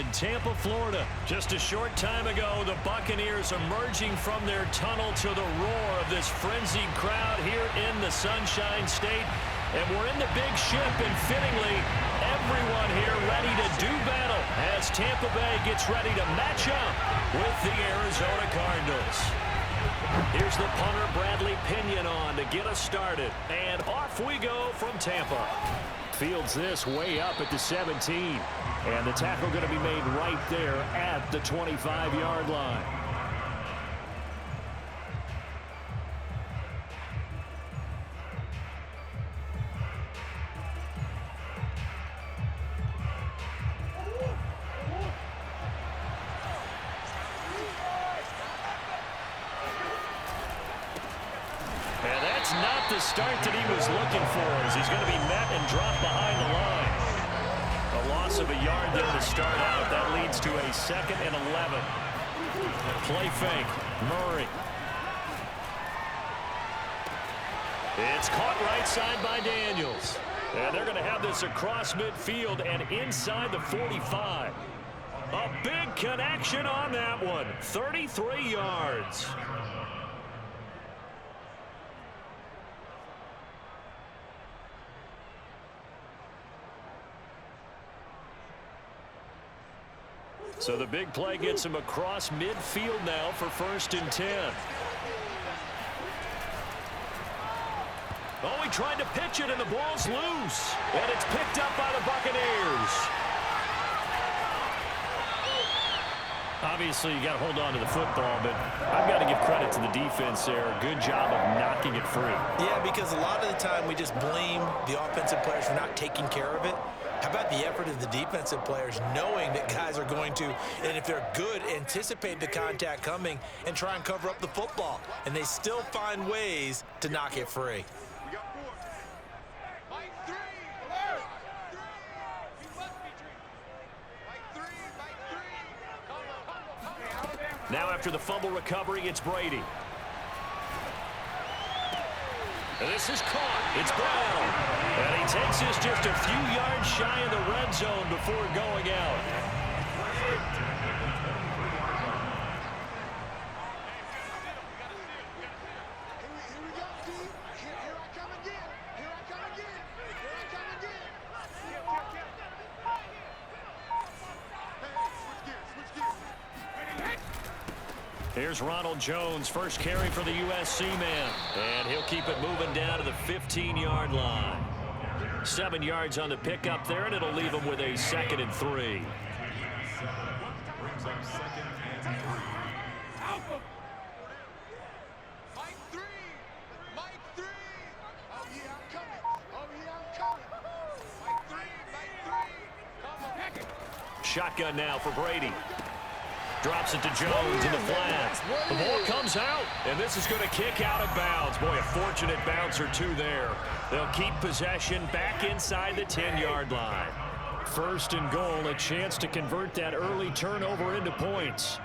in Tampa, Florida. Just a short time ago, the Buccaneers emerging from their tunnel to the roar of this frenzied crowd here in the Sunshine State. And we're in the big ship, and fittingly, everyone here ready to do battle as Tampa Bay gets ready to match up with the Arizona Cardinals. Here's the punter, Bradley Pinion, on to get us started. And off we go from Tampa. Fields this way up at the 17. And the tackle going to be made right there at the 25-yard line. Not the start that he was looking for, as he's going to be met and dropped behind the line. A loss of a yard there to start out. That leads to a 2nd and 11. Play fake. Murray. It's caught right side by Daniels. And they're going to have this across midfield and inside the 45. A big connection on that one. 33 yards. So the big play gets him across midfield now for 1st and 10. Oh, he tried to pitch it, and the ball's loose. And it's picked up by the Buccaneers. Obviously, you got to hold on to the football, but I've got to give credit to the defense there. Good job of knocking it free. Yeah, because a lot of the time we just blame the offensive players for not taking care of it. How about the effort of the defensive players knowing that guys are going to, and if they're good, anticipate the contact coming and try and cover up the football. And they still find ways to knock it free. Now after the fumble recovery, it's Brady. And this is caught. It's Brown. And he takes this just a few yards shy of the red zone before going out. Here's Ronald Jones, first carry for the USC man. And he'll keep it moving down to the 15-yard line. 7 yards on the pickup there, and it'll leave him with a 2nd and 3. Shotgun now for Brady. Drops it to Jones in the flat. The ball comes out, and this is going to kick out of bounds. Boy, a fortunate bounce or two there. They'll keep possession back inside the 10-yard line. 1st and goal, a chance to convert that early turnover into points.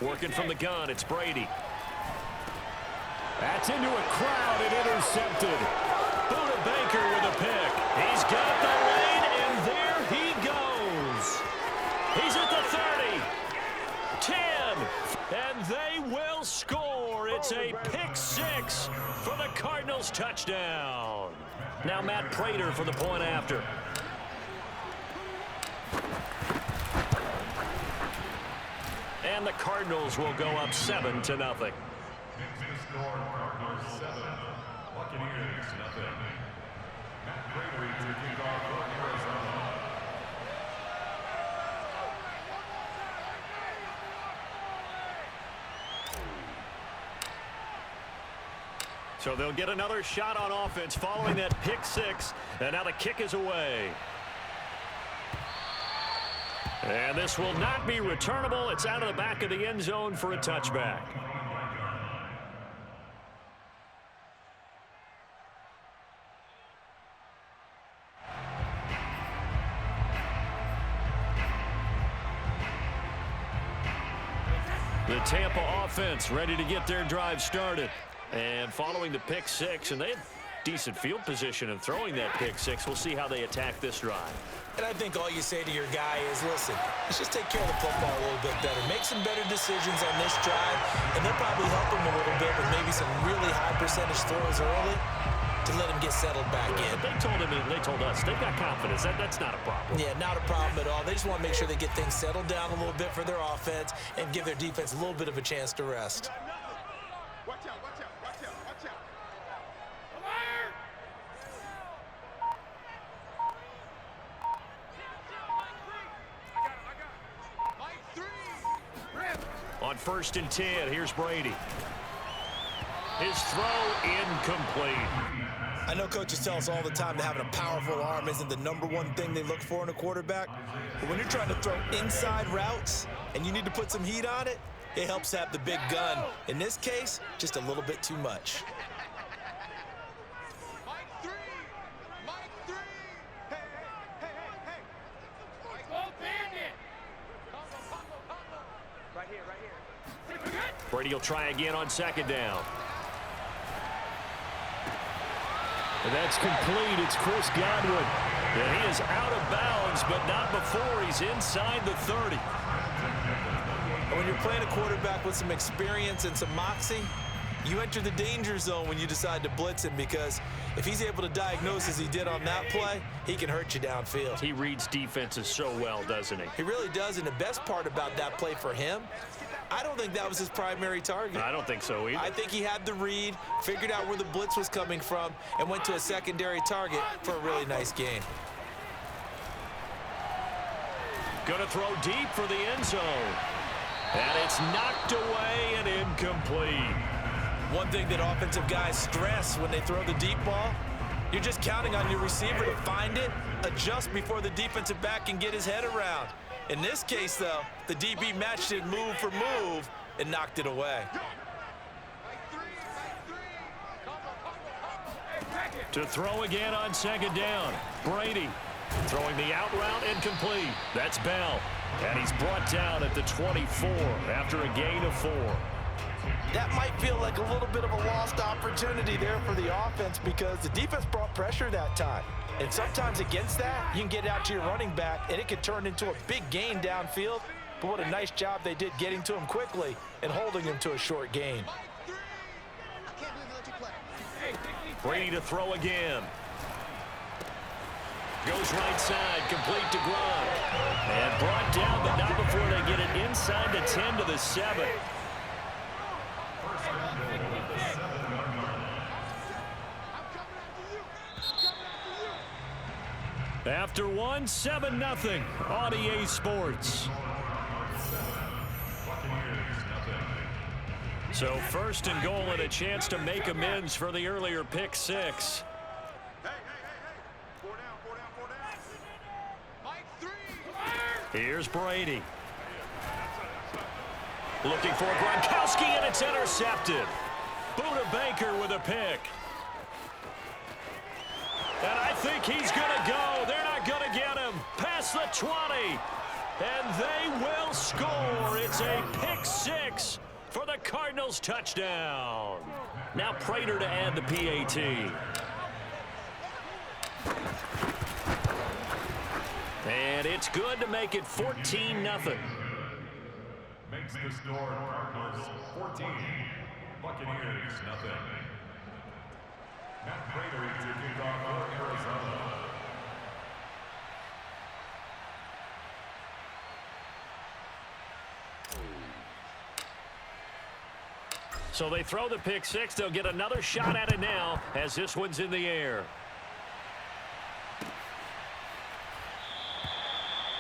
Working from the gun, it's Brady. That's into a crowd and intercepted. Budda Baker with a pick. He's got the lead, and there he goes. He's at the 30, 10, and they will score. It's a pick 6 for the Cardinals touchdown. Now Matt Prater for the point after. And the Cardinals will go up 7-0. Cardinals 7, Buccaneers 0. Matt Prater to kick off for Arizona. So they'll get another shot on offense following that pick 6, and now the kick is away. And this will not be returnable. It's out of the back of the end zone for a touchback. The Tampa offense ready to get their drive started. And following the pick six, and they had decent field position in throwing that pick six. We'll see how they attack this drive. And I think all you say to your guy is, listen, let's just take care of the football a little bit better. Make some better decisions on this drive, and they'll probably help him a little bit with maybe some really high percentage throws early to let him get settled back in. They told us they've got confidence. That's not a problem. Yeah, not a problem at all. They just want to make sure they get things settled down a little bit for their offense and give their defense a little bit of a chance to rest. Watch out, watch out, watch out, watch out. On 1st and 10, here's Brady. His throw incomplete. I know coaches tell us all the time that having a powerful arm isn't the #1 thing they look for in a quarterback. But when you're trying to throw inside routes and you need to put some heat on it, it helps have the big gun. In this case, just a little bit too much. Brady will try again on 2nd down. And that's complete. It's Chris Godwin. And he is out of bounds, but not before he's inside the 30. And when you're playing a quarterback with some experience and some moxie, you enter the danger zone when you decide to blitz him, because if he's able to diagnose as he did on that play, he can hurt you downfield. He reads defenses so well, doesn't he? He really does, and the best part about that play for him, I don't think that was his primary target. I don't think so either. I think he had the read, figured out where the blitz was coming from, and went to a secondary target for a really nice gain. Gonna throw deep for the end zone. And it's knocked away and incomplete. One thing that offensive guys stress when they throw the deep ball, you're just counting on your receiver to find it, adjust before the defensive back can get his head around. In this case, though, the DB matched it move for move and knocked it away. To throw again on 2nd down. Brady throwing the out route incomplete. That's Bell. And he's brought down at the 24 after a gain of 4. That might feel like a little bit of a lost opportunity there for the offense, because the defense brought pressure that time. And sometimes against that, you can get out to your running back, and it could turn into a big gain downfield. But what a nice job they did getting to him quickly and holding him to a short gain. Brady to throw again. Goes right side, complete to Gronk. And brought down, but not before they get it inside the 10 to the 7. After one, 7-0 on EA Sports. So 1st and goal and a chance to make amends for the earlier pick six. Here's Brady. Looking for Gronkowski, and it's intercepted. Budda Baker with a pick. And I think he's going to go. They're not going to get him. Past the 20. And they will score. It's a pick six for the Cardinals touchdown. Now Prater to add the PAT. And it's good to make it 14-0. Makes the score Cardinals 14, Buccaneers nothing. Matt Prater to kick off for Arizona. So they throw the pick six. They'll get another shot at it now as this one's in the air.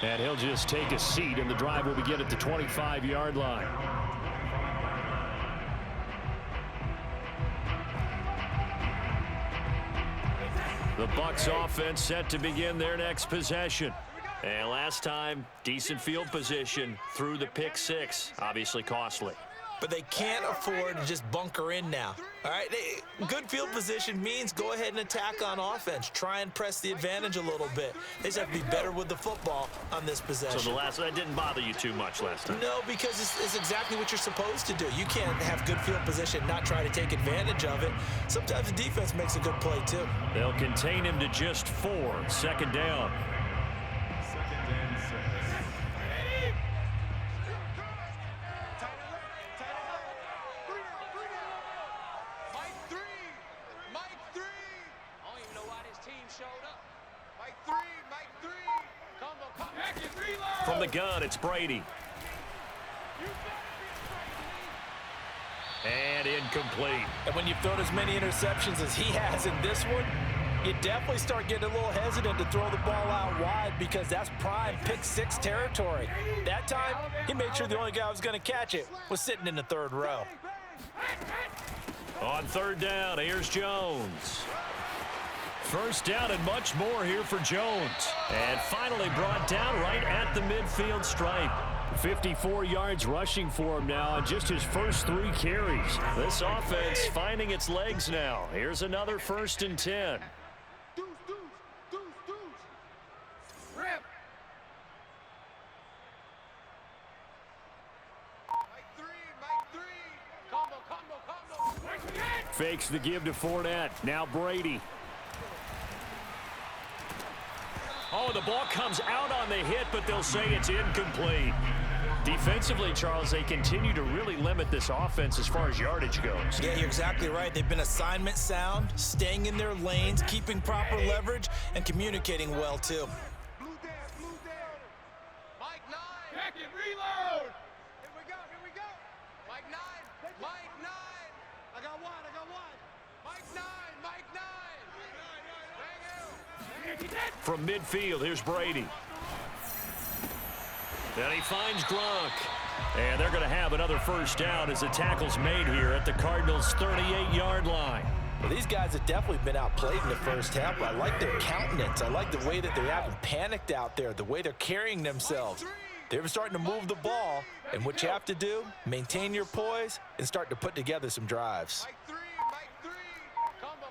And he'll just take a seat, and the drive will begin at the 25-yard line. The Bucs offense set to begin their next possession. And last time, decent field position through the pick six. Obviously costly. But they can't afford to just bunker in now. All right, good field position means go ahead and attack on offense. Try and press the advantage a little bit. They just have to be better with the football on this possession. So that didn't bother you too much last time? No, because it's exactly what you're supposed to do. You can't have good field position and not try to take advantage of it. Sometimes the defense makes a good play, too. They'll contain him to just 4. Second down. Second and 6. From the gun, it's Brady. And incomplete. And when you've thrown as many interceptions as he has in this one, you definitely start getting a little hesitant to throw the ball out wide because that's prime pick six territory. That time, he made sure the only guy who was going to catch it was sitting in the third row. On third down, here's Jones. First down and much more here for Jones. And finally brought down right at the midfield stripe. 54 yards rushing for him now on just his first 3 carries. This offense finding its legs now. Here's another 1st and 10. Fakes the give to Fournette. Now Brady. Oh, the ball comes out on the hit, but they'll say it's incomplete. Defensively, Charles, they continue to really limit this offense as far as yardage goes. Yeah, you're exactly right. They've been assignment sound, staying in their lanes, keeping proper leverage, and communicating well, too. Blue down. Mike 9. Back and reload. Here we go. Mike 9. I got one. Mike 9. From midfield, here's Brady. And he finds Gronk. And they're going to have another first down as the tackle's made here at the Cardinals' 38-yard line. Well, these guys have definitely been outplayed in the first half, but I like their countenance. I like the way that they haven't panicked out there, the way they're carrying themselves. They're starting to move the ball, and what you have to do, maintain your poise and start to put together some drives. Mike 3. Combo.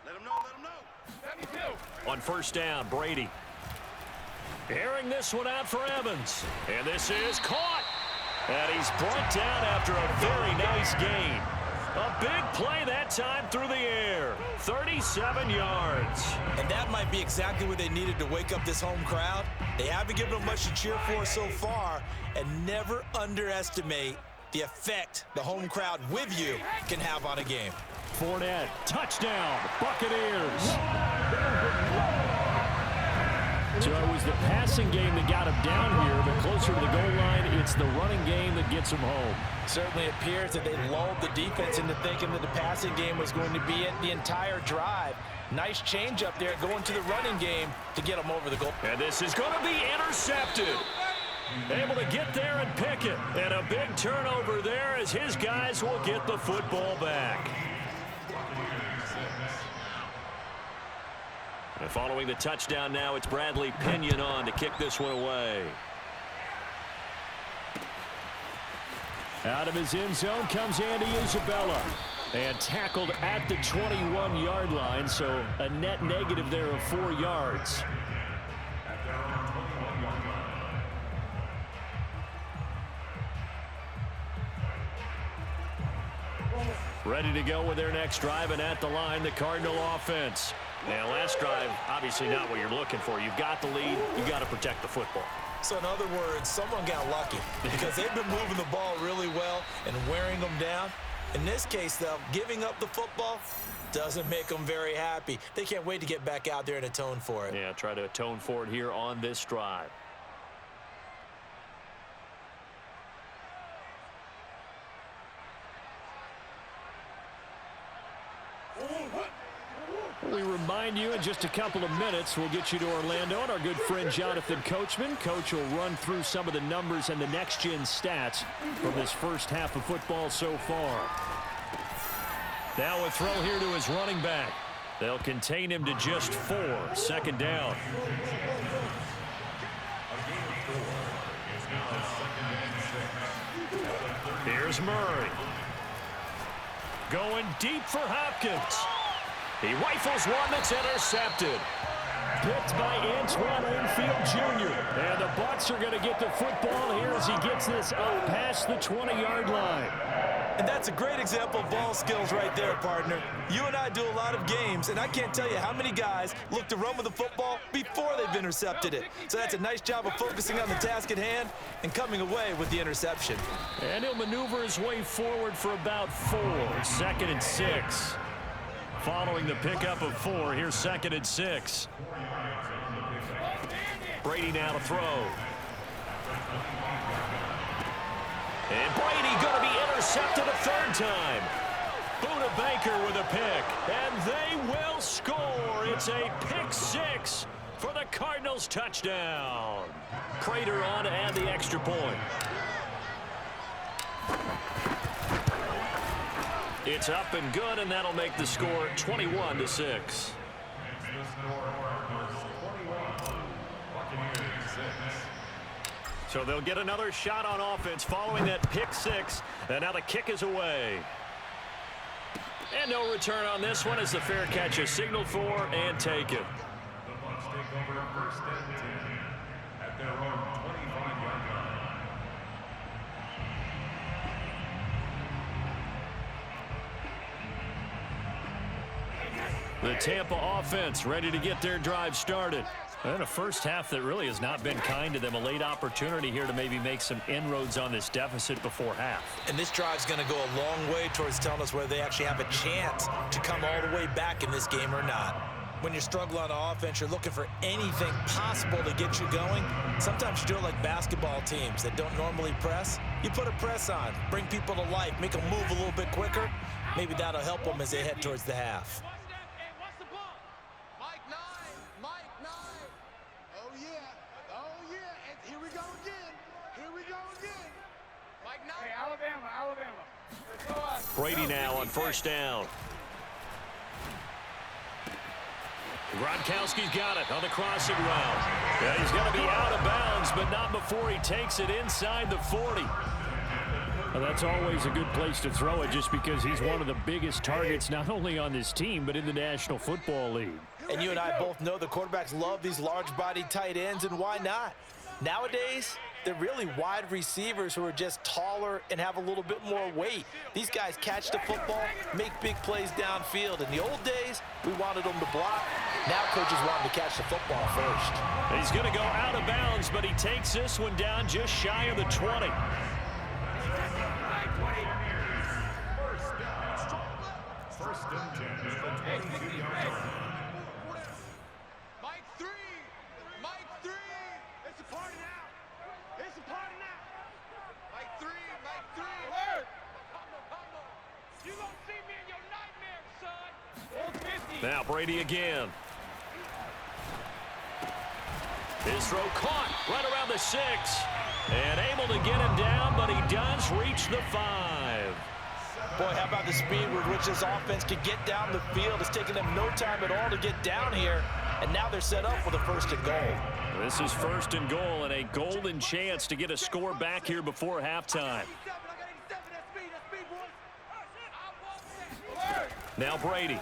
Let him know. 72. On first down, Brady. Airing this one out for Evans. And this is caught. And he's brought down after a very nice gain. A big play that time through the air. 37 yards. And that might be exactly what they needed to wake up this home crowd. They haven't given them much to cheer for so far. And never underestimate the effect the home crowd with you can have on a game. Fournette, touchdown, Buccaneers. So it was the passing game that got him down here, but closer to the goal line, it's the running game that gets him home. Certainly appears that they lulled the defense into thinking that the passing game was going to be it the entire drive. Nice change up there going to the running game to get them over the goal. And this is going to be intercepted. Able to get there and pick it. And a big turnover there as his guys will get the football back. And following the touchdown now, it's Bradley Pinion on to kick this one away. Out of his end zone comes Andy Isabella. And tackled at the 21-yard line, so a net negative there of 4 yards. Ready to go with their next drive, and at the line, the Cardinal offense. Now, last drive, obviously not what you're looking for. You've got the lead. You've got to protect the football. So, in other words, someone got lucky because they've been moving the ball really well and wearing them down. In this case, though, giving up the football doesn't make them very happy. They can't wait to get back out there and atone for it. Yeah, try to atone for it here on this drive. We remind you in just a couple of minutes, we'll get you to Orlando and our good friend Jonathan Coachman. Coach will run through some of the numbers and the next-gen stats from this first half of football so far. Now a throw here to his running back. They'll contain him to just 4. Second down. Here's Murray. Going deep for Hopkins. He rifles one that's intercepted. Picked by Antoine Enfield Jr. And the Bucs are going to get the football here as he gets this up past the 20-yard line. And that's a great example of ball skills right there, partner. You and I do a lot of games, and I can't tell you how many guys look to run with the football before they've intercepted it. So that's a nice job of focusing on the task at hand and coming away with the interception. And he'll maneuver his way forward for about 4. 2nd and 6. Following the pickup of 4, here's 2nd and 6. Brady now to throw. And Brady going to be intercepted a 3rd time. Budda Baker with a pick. And they will score. It's a pick 6 for the Cardinals touchdown. Prater on to add the extra point. It's up and good, and that'll make the score 21-6. So they'll get another shot on offense following that pick 6, and now the kick is away. And no return on this one as the fair catch is signaled for and taken. The Bucs take over 1st and 10 at their own 25-yard line. The Tampa offense ready to get their drive started. And a first half that really has not been kind to them. A late opportunity here to maybe make some inroads on this deficit before half. And this drive's going to go a long way towards telling us whether they actually have a chance to come all the way back in this game or not. When you're struggling on offense, you're looking for anything possible to get you going. Sometimes you do it like basketball teams that don't normally press. You put a press on, bring people to life, make them move a little bit quicker. Maybe that'll help them as they head towards the half. Brady now on 1st down. Gronkowski's got it on the crossing route. Yeah, he's going to be out of bounds, but not before he takes it inside the 40. Well, that's always a good place to throw it just because he's one of the biggest targets not only on this team but in the National Football League. And you and I both know the quarterbacks love these large-bodied tight ends, and why not? Nowadays, they're really wide receivers who are just taller and have a little bit more weight. These guys catch the football, make big plays downfield. In the old days, we wanted them to block. Now coaches want them to catch the football first. He's going to go out of bounds, but he takes this one down just shy of the 20. First and 10 at the 22-yard line. Mike 3. Mike 3. It's a party now. It's a party now. Mike 3. Mike 3. Alert. You gonna see me in your nightmares, son. Now Brady again. His throw caught right around the 6. And able to get him down, but he does reach the 5. Boy, how about the speed with which this offense can get down the field? It's taken them no time at all to get down here, and now they're set up with a 1st and goal. This is 1st and goal and a golden chance to get a score back here before halftime. Now Brady.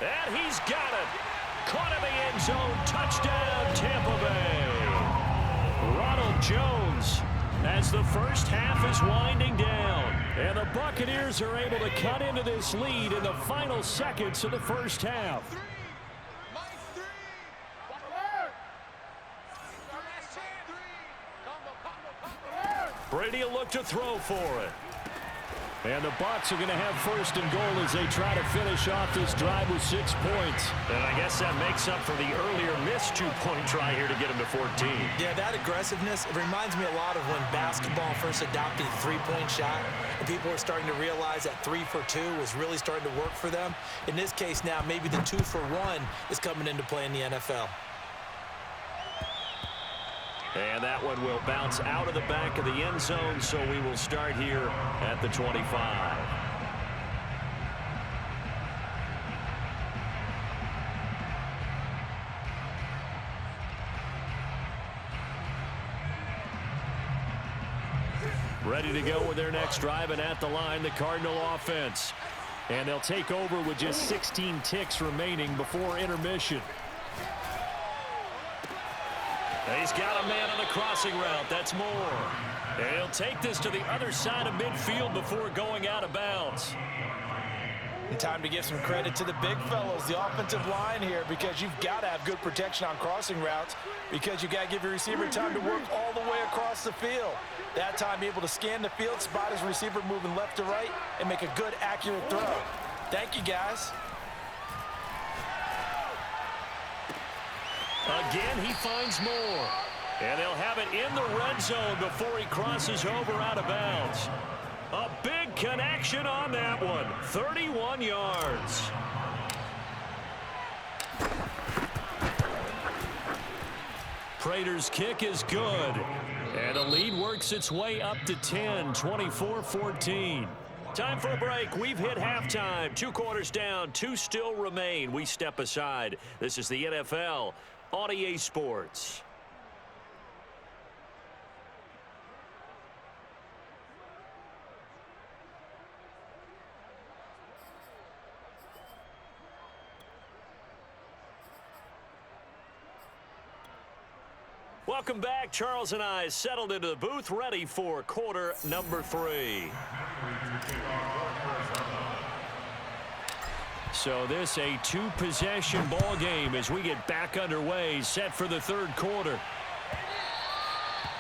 And he's got it. Caught in the end zone. Touchdown, Tampa Bay. Ronald Jones as the first half is winding down. And the Buccaneers are able to cut into this lead in the final seconds of the first half. Brady will look to throw for it. And the Bucs are going to have 1st and goal as they try to finish off this drive with 6 points. And I guess that makes up for the earlier missed 2-point try here to get them to 14. Yeah, that aggressiveness, it reminds me a lot of when basketball first adopted the 3-point shot. And people were starting to realize that 3 for 2 was really starting to work for them. In this case now, maybe the 2 for 1 is coming into play in the NFL. And that one will bounce out of the back of the end zone, so we will start here at the 25. Ready to go with their next drive, and at the line, the Cardinal offense. And they'll take over with just 16 ticks remaining before intermission. He's got a man on the crossing route. That's Moore. And he'll take this to the other side of midfield before going out of bounds. And time to give some credit to the big fellows, the offensive line here, because you've got to have good protection on crossing routes because you've got to give your receiver time to work all the way across the field. That time, able to scan the field, spot his receiver moving left to right, and make a good, accurate throw. Thank you, guys. Again, he finds Moore. And they'll have it in the red zone before he crosses over out of bounds. A big connection on that one. 31 yards. Prater's kick is good. And the lead works its way up to 10, 24-14. Time for a break. We've hit halftime. 2 quarters down, 2 still remain. We step aside. This is the NFL on EA Sports. Welcome back. Charles and I settled into the booth, ready for quarter number 3. So this a 2-possession ball game as we get back underway, set for the 3rd quarter.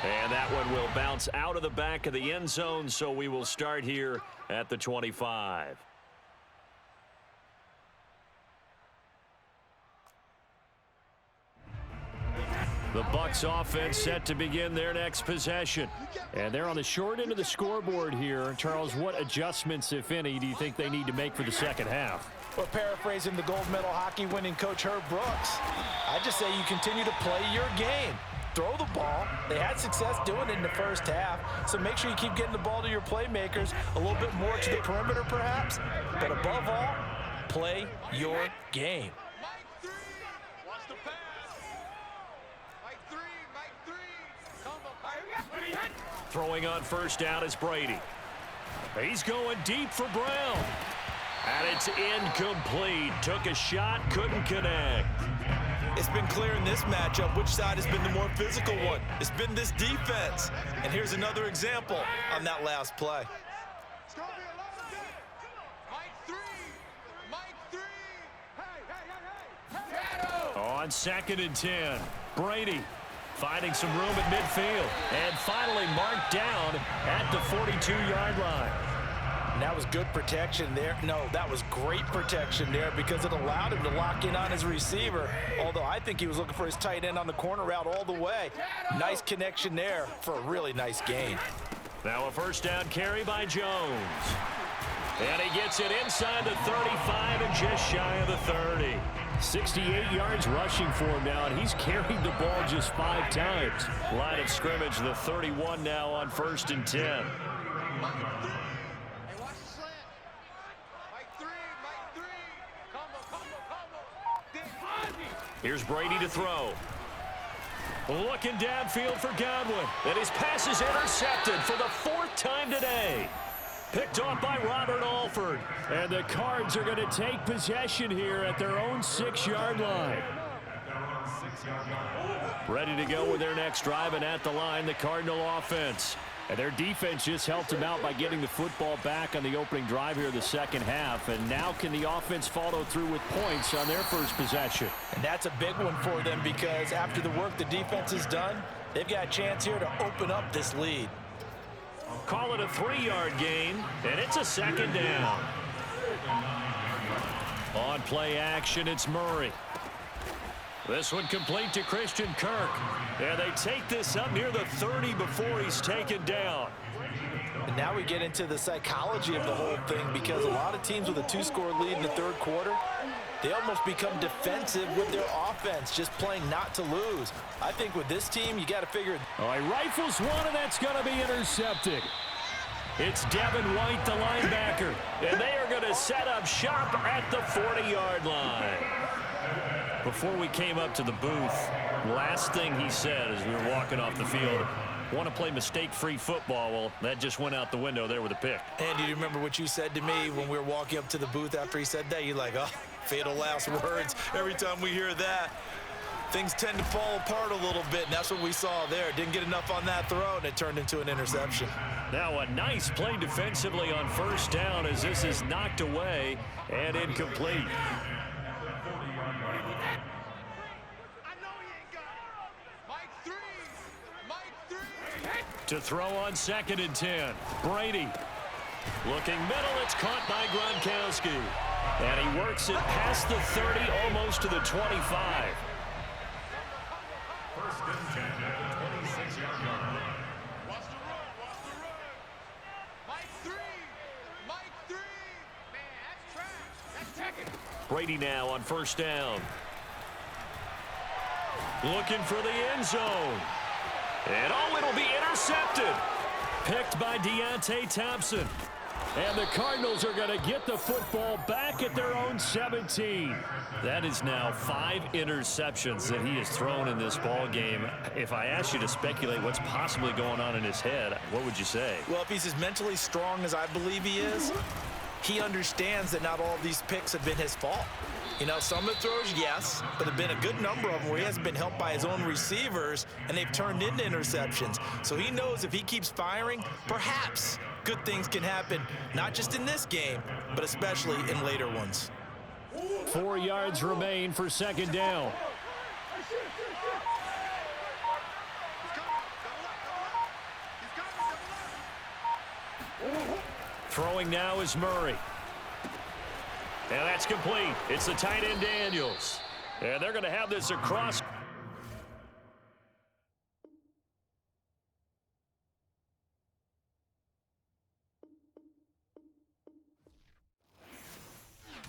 And that one will bounce out of the back of the end zone, so we will start here at the 25. The Bucs offense set to begin their next possession. And they're on the short end of the scoreboard here. Charles, what adjustments, if any, do you think they need to make for the second half? Well, paraphrasing the gold medal hockey winning coach Herb Brooks, I just say you continue to play your game. Throw the ball. They had success doing it in the first half, so make sure you keep getting the ball to your playmakers, a little bit more to the perimeter perhaps, but above all, play your game. Throwing on first down is Brady. He's going deep for Brown. And it's incomplete. Took a shot, couldn't connect. It's been clear in this matchup which side has been the more physical one. It's been this defense. And here's another example on that last play. It's gonna be a long day. Mike 3. Mike 3. Hey. On 2nd and 10, Brady finding some room at midfield. And finally marked down at the 42-yard line. And that was good protection there. No, that was great protection there because it allowed him to lock in on his receiver, although I think he was looking for his tight end on the corner route all the way. Nice connection there for a really nice gain. Now a first down carry by Jones. And he gets it inside the 35 and just shy of the 30. 68 yards rushing for him now, and he's carried the ball just 5 times. Line of scrimmage, the 31 now on 1st and 10. Here's Brady to throw. Looking downfield for Godwin. And his pass is intercepted for the 4th time today. Picked off by Robert Alford. And the Cards are going to take possession here at their own 6-yard line. Ready to go with their next drive, and at the line, the Cardinal offense. And their defense just helped them out by getting the football back on the opening drive here in the second half. And now can the offense follow through with points on their first possession? And that's a big one for them because after the work the defense has done, they've got a chance here to open up this lead. Call it a 3-yard gain, and it's a 2nd down. On play action, it's Murray. This one complete to Christian Kirk. And they take this up near the 30 before he's taken down. And now we get into the psychology of the whole thing because a lot of teams with a 2-score lead in the 3rd quarter, they almost become defensive with their offense, just playing not to lose. I think with this team, you got to figure. Oh, he rifles one, and that's going to be intercepted. It's Devin White, the linebacker, and they are going to set up shop at the 40-yard line. Before we came up to the booth, last thing he said as we were walking off the field, want to play mistake-free football. Well, that just went out the window there with a pick. And do you remember what you said to me when we were walking up to the booth after he said that? You're like, oh, fatal last words. Every time we hear that, things tend to fall apart a little bit, and that's what we saw there. Didn't get enough on that throw, and it turned into an interception. Now a nice play defensively on first down as this is knocked away and incomplete. I know he ain't got it. Mike 3. Mike 3. To throw on 2nd and 10. Brady looking middle. It's caught by Gronkowski. And he works it past the 30, almost to the 25. First and 10 at the 26-yard line. Watch the run. Watch the run. Mike 3. Mike 3. Man, that's trash. That's checking. Brady now on first down. Looking for the end zone. And oh, it'll be intercepted. Picked by Deontay Thompson. And the Cardinals are going to get the football back at their own 17. That is now 5 interceptions that he has thrown in this ball game. If I asked you to speculate what's possibly going on in his head, what would you say? Well, if he's as mentally strong as I believe he is, he understands that not all of these picks have been his fault. You know, some of the throws, yes, but there have been a good number of them where he hasn't been helped by his own receivers, and they've turned into interceptions. So he knows if he keeps firing, perhaps good things can happen, not just in this game, but especially in later ones. 4 yards remain for 2nd down. Throwing now is Murray. And that's complete. It's the tight end Daniels. And they're going to have this across